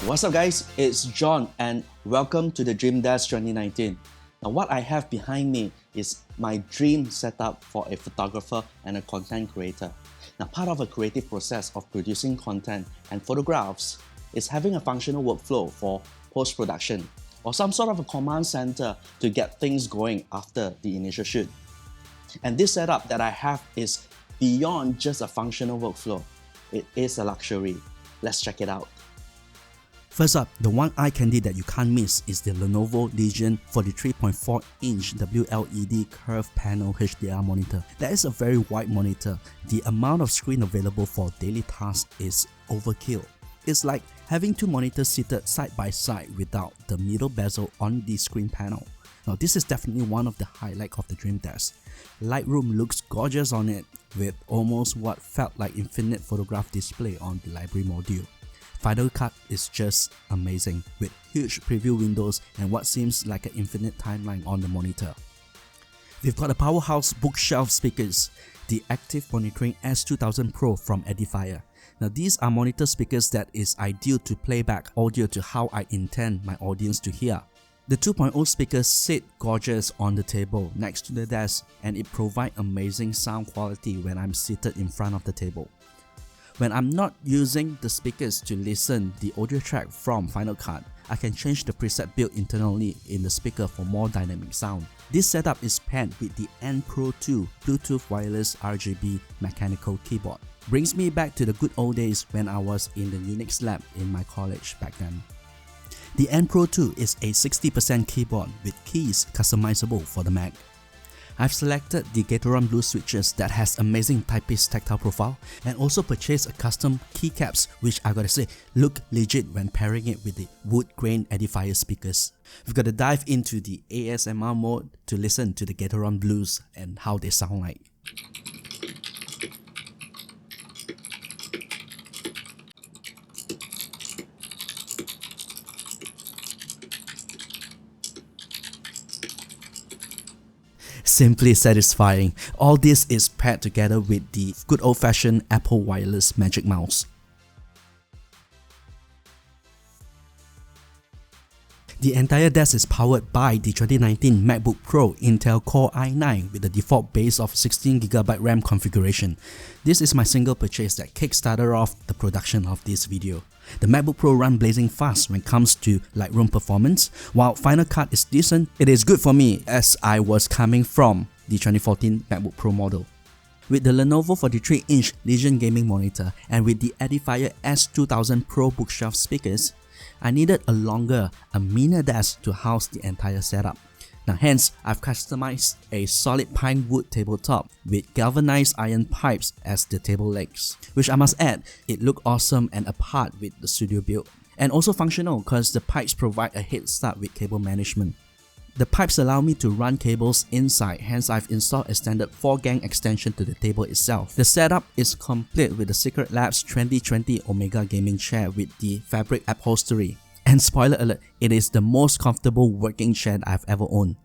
What's up guys, it's John and welcome to the Dream Desk 2019. Now what I have behind me is my dream setup for a photographer and a content creator. Now part of a creative process of producing content and photographs is having a functional workflow for post-production or some sort of a command center to get things going after the initial shoot. And this setup that I have is beyond just a functional workflow. It is a luxury. Let's check it out. First up, the one eye candy that you can't miss is the Lenovo Legion 43.4-inch WLED curved panel HDR monitor. That is a very wide monitor. The amount of screen available for daily tasks is overkill. It's like having two monitors seated side by side without the middle bezel on the screen panel. Now this is definitely one of the highlights of the Dream Desk. Lightroom looks gorgeous on it with almost what felt like infinite photograph display on the library module. Final Cut is just amazing with huge preview windows and what seems like an infinite timeline on the monitor. We've got a powerhouse bookshelf speakers, the Active Monitoring S2000 Pro from Edifier. Now these are monitor speakers that is ideal to play back audio to how I intend my audience to hear. The 2.0 speakers sit gorgeous on the table next to the desk and it provides amazing sound quality when I'm seated in front of the table. When I'm not using the speakers to listen the audio track from Final Cut, I can change the preset built internally in the speaker for more dynamic sound. This setup is paired with the N Pro 2 Bluetooth wireless RGB mechanical keyboard. Brings me back to the good old days when I was in the Unix lab in my college back then. The N Pro 2 is a 60% keyboard with keys customizable for the Mac. I've selected the Gateron Blue switches that has amazing typist tactile profile and also purchased a custom keycaps which I gotta say look legit when pairing it with the wood grain Edifier speakers. We've got to dive into the ASMR mode to listen to the Gateron Blues and how they sound like. Simply satisfying. All this is paired together with the good old-fashioned Apple wireless Magic Mouse. The entire desk is powered by the 2019 MacBook Pro Intel Core i9 with the default base of 16GB RAM configuration. This is my single purchase that kickstarted off the production of this video. The MacBook Pro runs blazing fast when it comes to Lightroom performance. While Final Cut is decent, it is good for me as I was coming from the 2014 MacBook Pro model. With the Lenovo 43-inch Legion gaming monitor and with the Edifier S2000 Pro bookshelf speakers, I needed a meaner desk to house the entire setup. Now hence, I've customized a solid pine wood tabletop with galvanized iron pipes as the table legs, which I must add, it looked awesome and apart with the studio build. And also functional because the pipes provide a head start with cable management. The pipes allow me to run cables inside, hence I've installed a standard 4-gang extension to the table itself. The setup is complete with the Secret Labs 2020 Omega gaming chair with the fabric upholstery. And spoiler alert, it is the most comfortable working chair I've ever owned.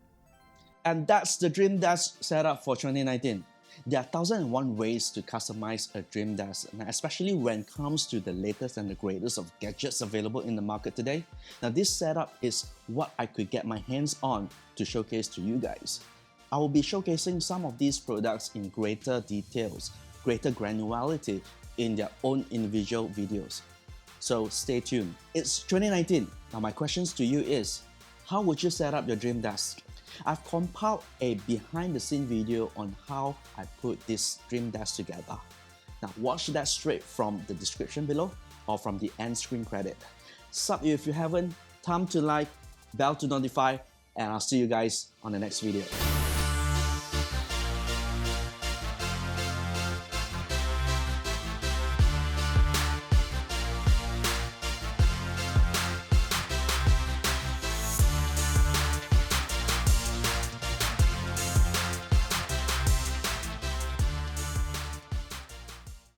And that's the Dream Desk setup for 2019. There are 1001 ways to customize a Dream Desk, especially when it comes to the latest and the greatest of gadgets available in the market today. Now this setup is what I could get my hands on to showcase to you guys. I will be showcasing some of these products in greater details, greater granularity in their own individual videos. So stay tuned. It's 2019. Now my questions to you is, how would you set up your Dream Desk? I've compiled a behind the scene video on how I put this Dream Desk together. Now watch that straight from the description below or from the end screen credit. Sub you if you haven't, thumb to like, bell to notify, and I'll see you guys on the next video.